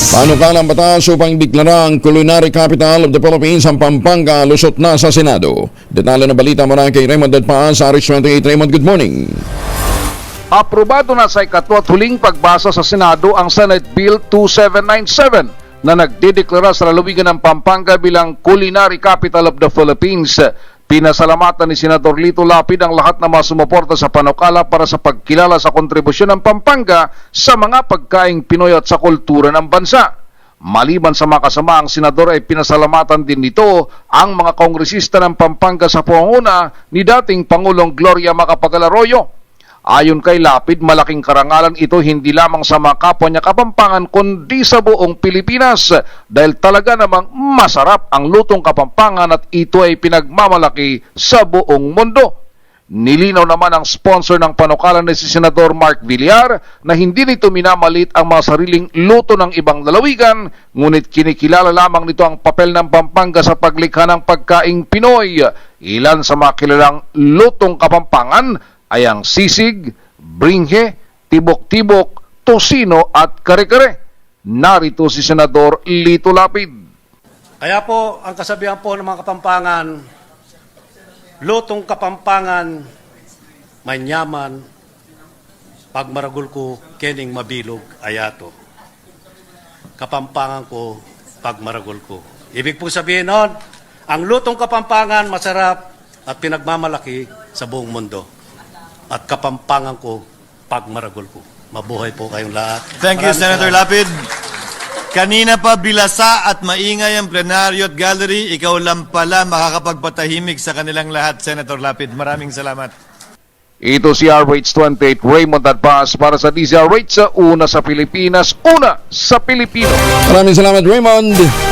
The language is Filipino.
Panukalang batas upang deklara ang Culinary Capital of the Philippines ang Pampanga lusot na sa Senado. Detalye na balita mula kay Raymond Dadpaan sa RH28. Raymond, good morning. Aprobado na sa ikatwa't huling pagbasa sa Senado ang Senate Bill 2797 na nagdedeklara sa lalawigan ng Pampanga bilang Culinary Capital of the Philippines. Pinasalamatan ni Senador Lito Lapid ang lahat na mga sumuporta sa panukala para sa pagkilala sa kontribusyon ng Pampanga sa mga pagkaing Pinoy at sa kultura ng bansa. Maliban sa mga kasama, ang senador ay pinasalamatan din nito ang mga kongresista ng Pampanga sa pangunguna ni dating Pangulong Gloria Macapagal Arroyo. Ayon kay Lapid, malaking karangalan ito hindi lamang sa mga kapwa niya Kapampangan kundi sa buong Pilipinas dahil talaga namang masarap ang lutong Kapampangan at ito ay pinagmamalaki sa buong mundo. Nilinaw naman ang sponsor ng panukalan na si Senador Mark Villar na hindi nito minamalit ang mga sariling luto ng ibang lalawigan, ngunit kinikilala lamang nito ang papel ng Pampanga sa paglikha ng pagkaing Pinoy. Ilan sa mga kilalang lutong Kapampangan ay ang sisig, bringhe, tibok-tibok, tosino at kare-kare. Narito si Senador Lito Lapid. Kaya po, ang kasabihan po ng mga Kapampangan, lutong Kapampangan, manyaman, pagmaragul ko, kening mabilog, ayato. Kapampangan ko, pagmaragul ko. Ibig po sabihin nun, ang lutong Kapampangan masarap at pinagmamalaki sa buong mundo. At Kapampangan ko, pagmaragol ko. Mabuhay po kayong lahat. Thank you, Senator Lapid. Kanina pa bilasa at maingay ang plenaryo at gallery. Ikaw lang pala makakapagpatahimik sa kanilang lahat, Senator Lapid. Maraming salamat. Ito si RH28 Raymond Dadpaan para sa DZRH, una sa Pilipinas, una sa Pilipino. Maraming salamat, Raymond.